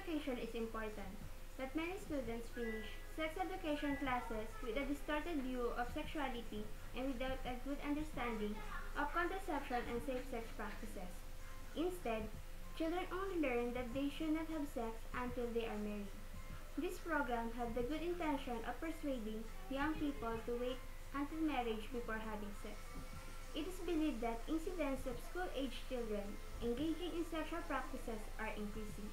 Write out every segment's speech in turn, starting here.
education is important, but many students finish sex education classes with a distorted view of sexuality and without a good understanding of contraception and safe sex practices. Instead, children only learn that they should not have sex until they are married. This program had the good intention of persuading young people to wait until marriage before having sex. It is believed that incidents of school-age children engaging in sexual practices are increasing,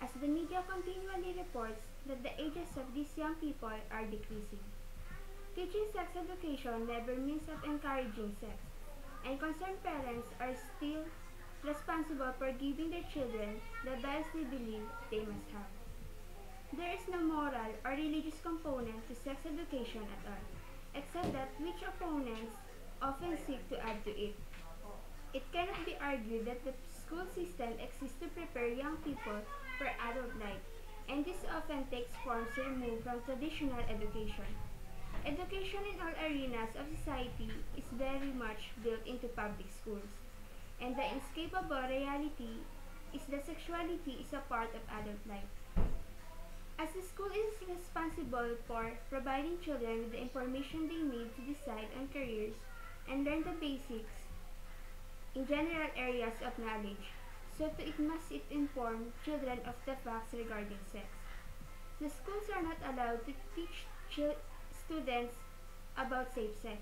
as the media continually reports that the ages of these young people are decreasing. Teaching sex education never means of encouraging sex, and concerned parents are still responsible for giving their children the values they believe they must have. There is no moral or religious component to sex education at all, except that which opponents often seek to add to it. It cannot be argued that the school system exists to prepare young people for adult life, and this often takes forms removed from traditional education. Education in all arenas of society is very much built into public schools, and the inescapable reality is that sexuality is a part of adult life. As the school is responsible for providing children with the information they need to decide on careers and learn the basics in general areas of knowledge, so too it must inform children of the facts regarding sex. The schools are not allowed to teach students about safe sex,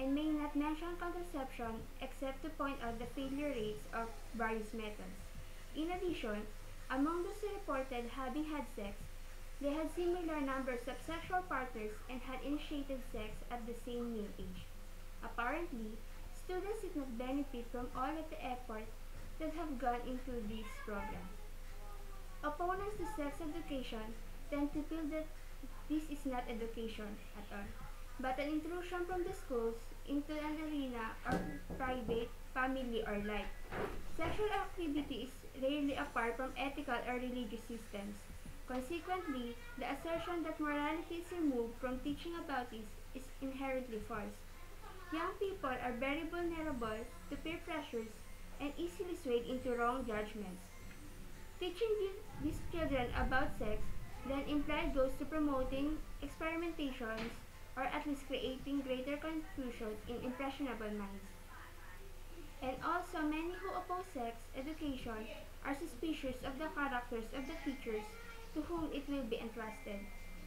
and may not mention contraception except to point out the failure rates of various methods. In addition, among those who reported having had sex, they had similar numbers of sexual partners and had initiated sex at the same mean age. Apparently, students did not benefit from all of the effort that have gone into this program. Opponents to sex education tend to feel that this is not education at all, but an intrusion from the schools into an arena of private, family, or life. Sexual activity is rarely apart from ethical or religious systems. Consequently, the assertion that morality is removed from teaching about this is inherently false. Young people are very vulnerable to peer pressures and easily swayed into wrong judgments. Teaching these children about sex then implied goes to promoting experimentations or at least creating greater confusion in impressionable minds. And also, many who oppose sex education are suspicious of the characters of the teachers to whom it will be entrusted.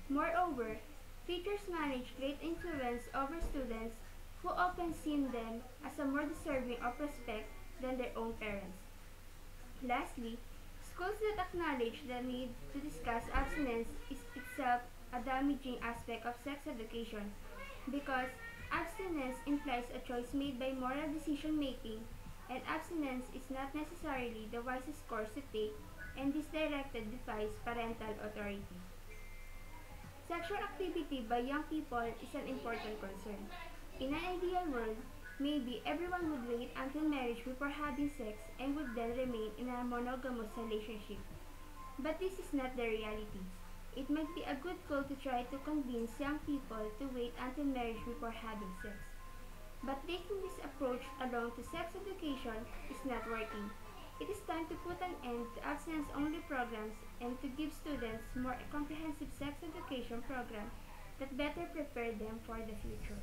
Moreover, teachers manage great influence over students who often see them as a more deserving of respect than their own parents. Lastly, schools that acknowledge the need to discuss abstinence is itself a damaging aspect of sex education because abstinence implies a choice made by moral decision making, and abstinence is not necessarily the wisest course to take, and this directed defies parental authority. Sexual activity by young people is an important concern. In an ideal world, maybe everyone would wait until marriage before having sex and would then remain in a monogamous relationship. But this is not the reality. It might be a good goal to try to convince young people to wait until marriage before having sex. But taking this approach along to sex education is not working. It is time to put an end to abstinence-only programs and to give students more comprehensive sex education program that better prepare them for the future.